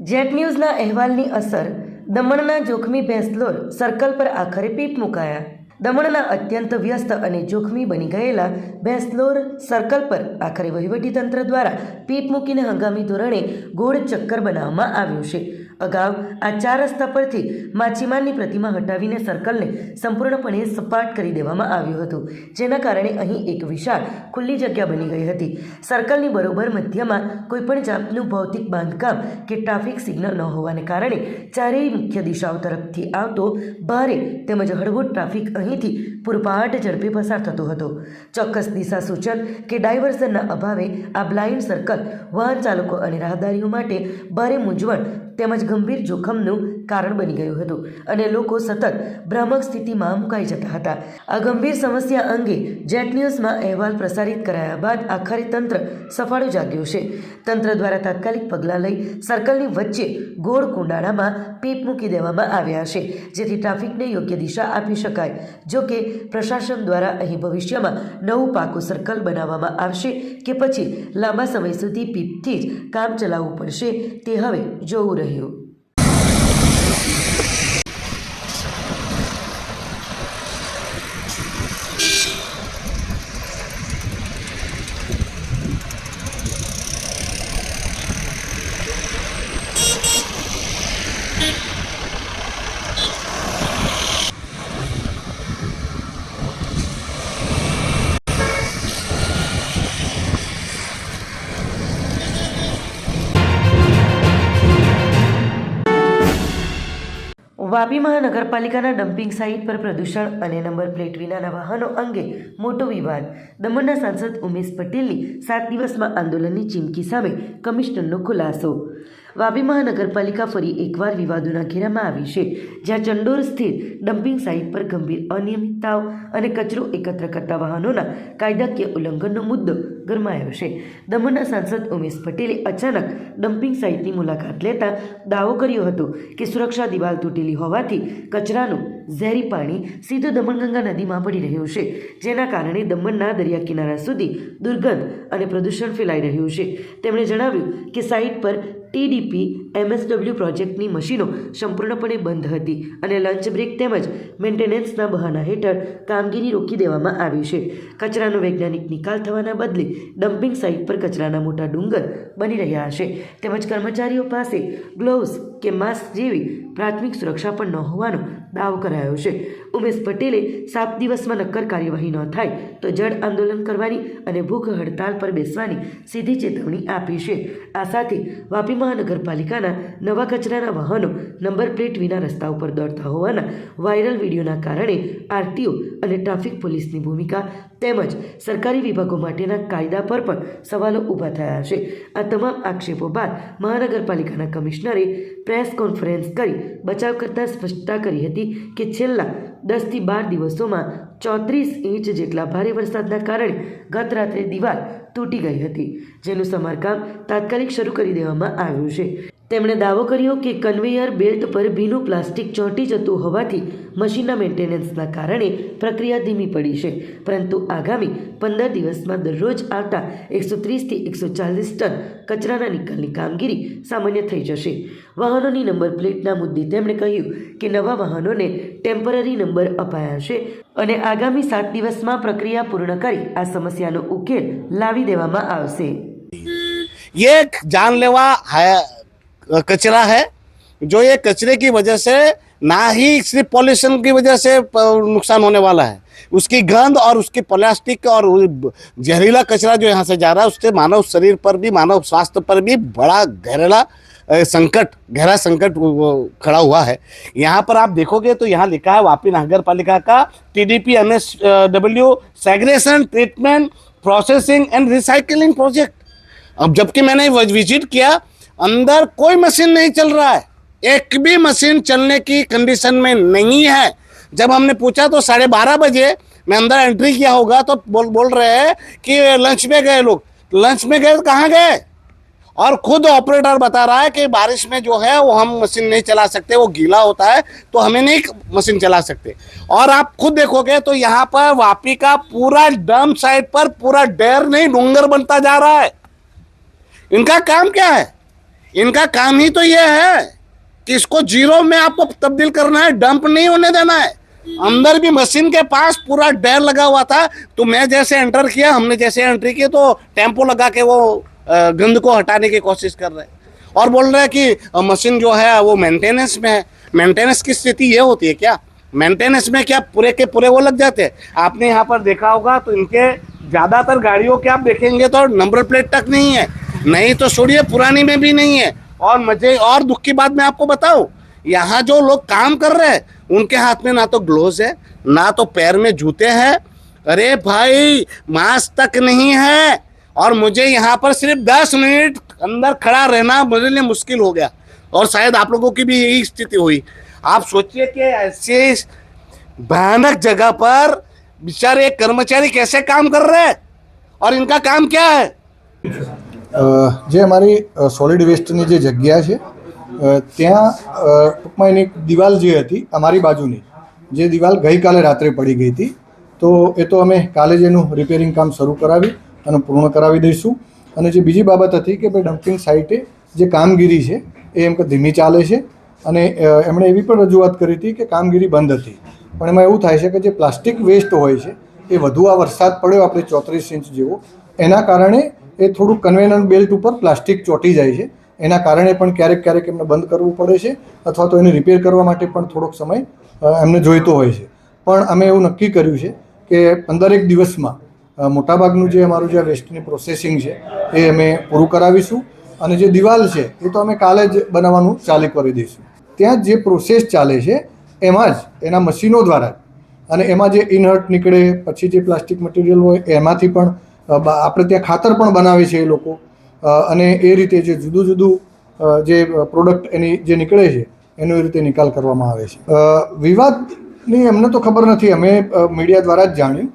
Jet ન્યૂઝના અહેવાલની અસર દમણના જોખમી ભેંસલોર સર્કલ પર આખરે પીપ મુકાયા। દમણના અત્યંત વ્યસ્ત અને જોખમી બની ગયેલા ભેંસલોર સર્કલ પર આખરે વહીવટીતંત્ર દ્વારા પીપ મૂકીને હંગામી ધોરણે ગોળ ચક્કર બનાવવામાં આવ્યું છે। અગાઉ આ 4 રસ્તા પરથી માછીમારની પ્રતિમા હટાવીને સર્કલને સંપૂર્ણપણે સપાટ કરી દેવામાં આવ્યું હતું, જેના કારણે અહીં એક વિશાળ ખુલ્લી જગ્યા બની ગઈ હતી। સર્કલની બરોબર મધ્યમાં કોઈપણ જાતનું ભૌતિક બાંધકામ કે ટ્રાફિક સિગ્નલ ન હોવાને કારણે ચારેય મુખ્ય દિશાઓ તરફથી આવતો ભારે તેમજ હળવો ટ્રાફિક અહીંથી પૂરપાટ ઝડપે પસાર થતો હતો। ચોક્કસ દિશા સૂચન કે ડાયવર્ઝનના અભાવે આ બ્લાઇન્ડ સર્કલ વાહન ચાલકો અને રાહદારીઓ માટે ભારે મૂંઝવણ તેમજ ગંભીર જોખમનું કારણ બની ગયું હતું અને લોકો સતત ભ્રામક સ્થિતિમાં મુકાઈ જતા હતા। આ ગંભીર સમસ્યા અંગે જેટ ન્યૂઝમાં અહેવાલ પ્રસારિત કરાયા બાદ આખરે તંત્ર સફાળું જાગ્યું છે। તંત્ર દ્વારા તાત્કાલિક પગલાં લઈ સર્કલની વચ્ચે ગોળ કુંડાળામાં પીપ મૂકી દેવામાં આવ્યા છે, જેથી ટ્રાફિકને યોગ્ય દિશા આપી શકાય। જો કે પ્રશાસન દ્વારા અહીં ભવિષ્યમાં નવું પાકું સર્કલ બનાવવામાં આવશે કે પછી લાંબા સમય સુધી પીપથી જ કામ ચલાવવું પડશે તે હવે જોવું રહ્યું। વાપી મહાનગરપાલિકાના ડમ્પિંગ સાઇટ પર પ્રદૂષણ અને નંબર પ્લેટ વિનાના વાહનો અંગે મોટો વિવાદ। દમણના સાંસદ ઉમેશ પટેલની 7 દિવસમાં આંદોલનની ચીમકી સામે કમિશનરનો ખુલાસો। વાપી મહાનગરપાલિકા ફરી એકવાર વિવાદોના ઘેરામાં આવી છે, જ્યાં ચંડોર સ્થિત ડમ્પિંગ સાઇટ પર ગંભીર અનિયમિતતાઓ અને કચરો એકત્ર કરતા વાહનોના કાયદાકીય ઉલ્લંઘનનો મુદ્દો ગરમાયો છે। દમણના સાંસદ ઉમેશ પટેલે અચાનક ડમ્પિંગ સાઇટની મુલાકાત લેતા દાવો કર્યો હતો કે સુરક્ષા દિવાલ તૂટેલી હોવાથી કચરાનું ઝેરી પાણી સીધું દમણગંગા નદીમાં પડી રહ્યું છે, જેના કારણે દમણના દરિયા કિનારા સુધી દુર્ગંધ અને પ્રદૂષણ ફેલાઈ રહ્યું છે। તેમણે જણાવ્યું કે સાઇટ પર ટીડીપી એમએસડબલ્યુ પ્રોજેક્ટની મશીનો સંપૂર્ણપણે બંધ હતી અને લંચ બ્રેક તેમજ મેન્ટેનન્સના બહાના હેઠળ કામગીરી રોકી દેવામાં આવી છે। કચરાનો વૈજ્ઞાનિક નિકાલ થવાના બદલે ડમ્પિંગ સાઇટ પર કચરાના મોટા ડુંગર બની રહ્યા છે, તેમજ કર્મચારીઓ પાસે ગ્લોવ્સ કે માસ્ક જેવી પ્રાથમિક સુરક્ષા પણ ન હોવાનો દાવો કરાયો છે। ઉમેશ પટેલે 7 દિવસમાં નક્કર કાર્યવાહી ન થાય તો જળ આંદોલન કરવાની અને ભૂખ હડતાલ પર બેસવાની સીધી ચેતવણી આપી છે। આ સાથે વાપી મહાનગરપાલિકાના નવા કચરાના વાહનો નંબર પ્લેટ વિના રસ્તા ઉપર દોડતા હોવાના વાયરલ વિડીયોના કારણે આરટીઓ અને ટ્રાફિક પોલીસની ભૂમિકા તેમજ સરકારી વિભાગો માટેના કાયદા પર પણ સવાલો ઊભા થયા છે। આ તમામ આક્ષેપો બાદ મહાનગરપાલિકાના કમિશનરે પ્રેસ કોન્ફરન્સ કરી બચાવ કરતા સ્પષ્ટતા કરી હતી કે છેલ્લા 10 થી 12 દિવસોમાં 34 ઇંચ જેટલા ભારે વરસાદના કારણે ગત રાત્રે દિવાલ તૂટી ગઈ હતી, જેનું સમારકામ તાત્કાલિક શરૂ કરી દેવામાં આવ્યું છે। તેમણે દાવો કર્યો કે કન્વેયર બેલ્ટ પર ભીનું પ્લાસ્ટિક ચોંટી જતું હોવાથી મશીનના મેન્ટેનન્સના કારણે પ્રક્રિયા ધીમી પડી છે, પરંતુ આગામી 15 દિવસમાં દરરોજ આવતા 130 થી 140 ટન કચરાના નિકાલની કામગીરી સામાન્ય થઈ જશે। વાહનોની નંબર પ્લેટના મુદ્દે તેમણે કહ્યું કે નવા વાહનોને ટેમ્પરરી નંબર અપાયા છે અને આગામી 7 દિવસમાં પ્રક્રિયા પૂર્ણ કરી આ સમસ્યાનો ઉકેલ લાવી દેવામાં આવશે। ये जानलेवा है कचरा है, जो ये कचरे की वजह से ना ही सिर्फ पॉल्यूशन की वजह से नुकसान होने वाला है, उसकी गंध और उसकी प्लास्टिक और जहरीला कचरा जो यहाँ से जा रहा है उससे मानव शरीर पर भी, मानव स्वास्थ्य पर भी बड़ा गहरा संकट खड़ा हुआ है। यहाँ पर आप देखोगे तो यहाँ लिखा है वापी नगर पालिका का TDP MSW segregation treatment processing and recycling project. अब जबकि मैंने विजिट किया, अंदर कोई मशीन नहीं चल रहा है, एक भी मशीन चलने की कंडीशन में नहीं है। जब हमने पूछा तो 12:30 बजे मैं अंदर एंट्री किया होगा तो बोल रहे हैं कि लंच में गए लोग। लंच में गए तो कहाँ गए? और खुद ऑपरेटर बता रहा है कि बारिश में जो है वो हम मशीन नहीं चला सकते, वो गीला होता है तो हमें नहीं मशीन चला सकते। और आप खुद देखोगे तो यहाँ पर वापी का पूरा डंप साइट पर पूरा ढेर नहीं डूंगर बनता जा रहा है। इनका काम क्या है? इनका काम ही तो ये है कि इसको जीरो में आपको तब्दील करना है, डंप नहीं होने देना है। अंदर भी मशीन के पास पूरा डर लगा हुआ था, तो मैं जैसे एंटर किया, हमने जैसे एंट्री की तो टेम्पो लगा के वो गंद को हटाने की कोशिश कर रहे हैं और बोल रहे हैं कि मशीन जो है वो मेंटेनेंस में है। मेंटेनेंस की स्थिति ये होती है क्या? मेंटेनेंस में क्या पूरे के पूरे वो लग जाते हैं? आपने यहाँ पर देखा होगा तो इनके ज्यादातर गाड़ियों के आप देखेंगे तो नंबर प्लेट तक नहीं है, नहीं तो छोड़िए पुरानी में भी नहीं है। और मुझे और दुख की बात मैं आपको बताऊं, यहाँ जो लोग काम कर रहे हैं उनके हाथ में ना तो ग्लोव्स है, ना तो पैर में जूते हैं। अरे भाई, मास्क तक नहीं है और मुझे यहाँ पर सिर्फ 10 मिनट अंदर खड़ा रहना मेरे लिए मुश्किल हो गया और शायद आप लोगों की भी यही स्थिति हुई। आप सोचिए कि ऐसे भयानक जगह पर बेचारे कर्मचारी कैसे काम कर रहे हैं और इनका काम क्या है? જે અમારી સોલિડ વેસ્ટની જે જગ્યા છે ત્યાં ટૂંકમાં એની દિવાલ જે હતી અમારી બાજુની જે દિવાલ ગઈકાલે રાત્રે પડી ગઈ હતી, તો એ તો અમે કાલે જ એનું રિપેરિંગ કામ શરૂ કરાવી અને પૂર્ણ કરાવી દઈશું. અને જે બીજી બાબત હતી કે ભાઈ ડમ્પિંગ સાઇટે જે કામગીરી છે એ એમ કે ધીમી ચાલે છે અને એમણે એવી પણ રજૂઆત કરી હતી કે કામગીરી બંધ હતી. પણ એમાં એવું થાય છે કે જે પ્લાસ્ટિક વેસ્ટ હોય છે એ વધુ આ વરસાદ પડ્યો આપણે 34 ઇંચ જેવો, એના કારણે એ થોડું કન્વેનર બેલ્ટ ઉપર પ્લાસ્ટિક ચોંટી જાય છે. એના કારણે પણ ક્યારેક ક્યારેક એમને બંધ કરવું પડે છે અથવા તો એને રિપેર કરવા માટે પણ થોડોક સમય એમને જોઈતો હોય છે. પણ અમે એવું નક્કી કર્યું છે કે 15 દિવસમાં મોટાભાગનું જે અમારું જે વેસ્ટની પ્રોસેસિંગ છે એ અમે પૂરું કરાવીશું અને જે દિવાલ છે એ તો અમે કાલે જ બનાવવાનું ચાલુ કરી દઈશું. ત્યાં જે પ્રોસેસ ચાલે છે એમાં જ એના મશીનો દ્વારા અને એમાં જે ઇનહર્ટ નીકળે પછી જે પ્લાસ્ટિક મટીરિયલ હોય એમાંથી પણ આપણે ત્યાં ખાતર પણ બનાવે છે એ લોકો અને એ રીતે જે જુદું જુદું જે પ્રોડક્ટ એની જે નીકળે છે એનો એ રીતે નિકાલ કરવામાં આવે છે. વિવાદની અમને તો ખબર નથી, અમે મીડિયા દ્વારા જ જાણ્યું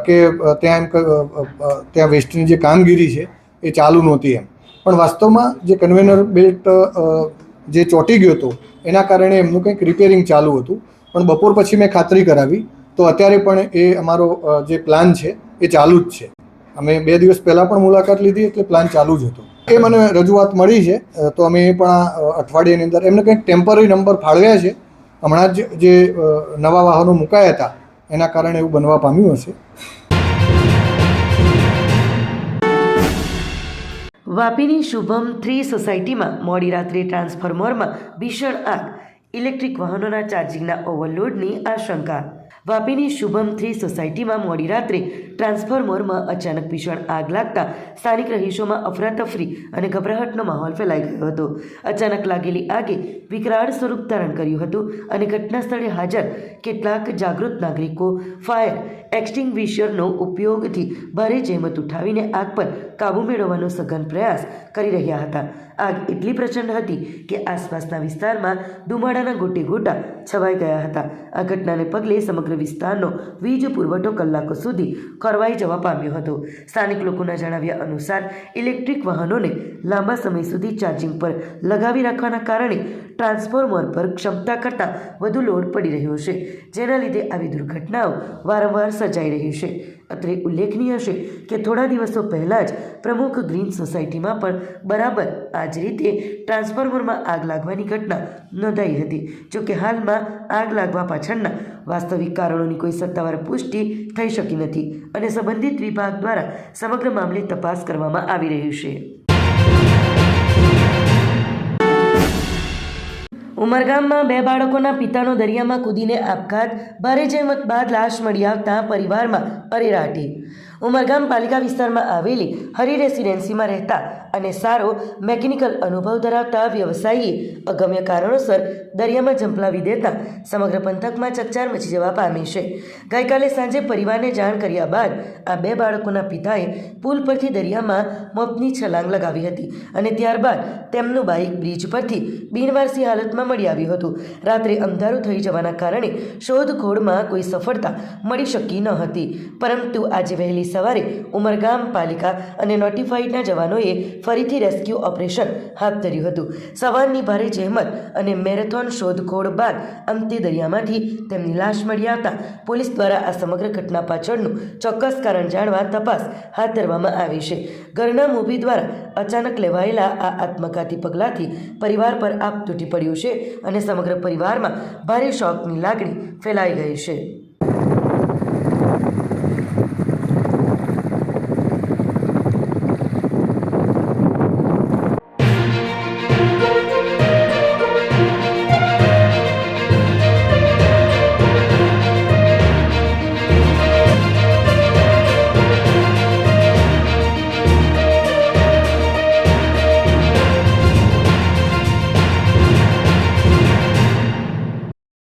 કે ત્યાં વેસ્ટની જે કામગીરી છે એ ચાલુ નહોતી એમ. પણ વાસ્તવમાં જે કન્વેનર બેલ્ટ જે ચોંટી ગયો હતો એના કારણે એમનું કંઈક રિપેરિંગ ચાલુ હતું. પણ બપોર પછી મેં ખાતરી કરાવી તો અત્યારે પણ એ અમારો જે પ્લાન છે એ ચાલુ જ છે. અમે 2 દિવસ પહેલાં પણ મુલાકાત લીધી એટલે પ્લાન ચાલુ જ હતો. એ મને રજૂઆત મળી છે તો અમે એ પણ આ અઠવાડિયાની અંદર એમને કંઈક ટેમ્પરરી નંબર ફાળવ્યા છે. હમણાં જ જે નવા વાહનો મુકાયા હતા એના કારણે એવું બનવા પામ્યું હશે. વાપીની શુભમ 3 સોસાયટીમાં મોડી રાત્રે ટ્રાન્સફોર્મરમાં ભીષણ આગ, ઇલેક્ટ્રિક વાહનોના ચાર્જિંગના ઓવરલોડની આશંકા. વાપીની શુભમ 3 સોસાયટીમાં મોડી રાત્રે ટ્રાન્સફોર્મરમાં અચાનક ભીષણ આગ લાગતા સ્થાનિક રહીશોમાં અફરાતફરી અને ગભરાહટનો માહોલ ફેલાઈ ગયો હતો. અચાનક લાગેલી આગે વિકરાળ સ્વરૂપ ધારણ કર્યું હતું અને ઘટના સ્થળે હાજર કેટલાક જાગૃત નાગરિકો ફાયર એક્સટિંગ્વિશરનો ઉપયોગથી ભારે જહેમત ઉઠાવીને આગ પર કાબૂ મેળવવાનો સઘન પ્રયાસ કરી રહ્યા હતા. આગ એટલી પ્રચંડ હતી કે આસપાસના વિસ્તારમાં ધુમાડાના ગોટે ગોટા છવાઈ ગયા હતા. આ ઘટનાને પગલે સમગ્ર વિસ્તારનો વીજ પુરવઠો કલાકો સુધી ખોરવાઈ જવા પામ્યો હતો. સ્થાનિક લોકોના જણાવ્યા અનુસાર ઇલેક્ટ્રિક વાહનોને લાંબા સમય સુધી ચાર્જિંગ પર લગાવી રાખવાના કારણે ટ્રાન્સફોર્મર પર ક્ષમતા કરતાં વધુ લોડ પડી રહ્યો છે, જેના લીધે આવી દુર્ઘટનાઓ વારંવાર સર્જાઈ રહી છે. અત્રે ઉલ્લેખનીય છે કે થોડા દિવસો પહેલાં જ પ્રમુખ ગ્રીન સોસાયટીમાં પણ બરાબર આ જ રીતે ટ્રાન્સફોર્મરમાં આગ લાગવાની ઘટના નોંધાઈ હતી. જોકે હાલમાં આગ લાગવા પાછળના વાસ્તવિક કારણોની કોઈ સત્તાવાર પુષ્ટિ થઈ શકી નથી અને સંબંધિત વિભાગ દ્વારા સમગ્ર મામલે તપાસ કરવામાં આવી રહી છે. ઉમરગામમાં 2 બાળકોના પિતાનો દરિયામાં કૂદીને આપઘાત, ભારે જહેમત બાદ લાશ મળી આવતા પરિવારમાં અરેરાટી. ઉમરગામ પાલિકા વિસ્તારમાં આવેલી હરી રેસિડેન્સીમાં રહેતા અને સારો મેકેનિકલ અનુભવ ધરાવતા વ્યવસાયીએ અગમ્ય કારણોસર દરિયામાં ઝંપલાવી દેતા સમગ્ર પંથકમાં ચકચાર મચી જવા પામી છે. ગઈકાલે સાંજે પરિવારને જાણ કર્યા બાદ આ 2 બાળકોના પિતાએ પુલ પરથી દરિયામાં મોતની છલાંગ લગાવી હતી અને ત્યારબાદ તેમનું બાઇક બ્રિજ પરથી બિનવારસી હાલતમાં મળી આવ્યું હતું. રાત્રે અંધારું થઈ જવાના કારણે શોધખોળમાં કોઈ સફળતા મળી શકી ન હતી, પરંતુ આજે વહેલી સવારે ઉમરગામ પાલિકા અને નોટિફાઈડના જવાનોએ ફરીથી રેસ્ક્યુ ઓપરેશન હાથ ધર્યું હતું. સવારની ભારે જહેમત અને મેરેથોન શોધખોળ બાદ અંતે દરિયામાંથી તેમની લાશ મળી આવતા પોલીસ દ્વારા આ સમગ્ર ઘટના પાછળનું ચોક્કસ કારણ જાણવા તપાસ હાથ ધરવામાં આવી છે. ઘરના મોભી દ્વારા અચાનક લેવાયેલા આ આત્મઘાતી પગલાંથી પરિવાર પર આપ તૂટી પડ્યું છે અને સમગ્ર પરિવારમાં ભારે શોકની લાગણી ફેલાઈ ગઈ છે.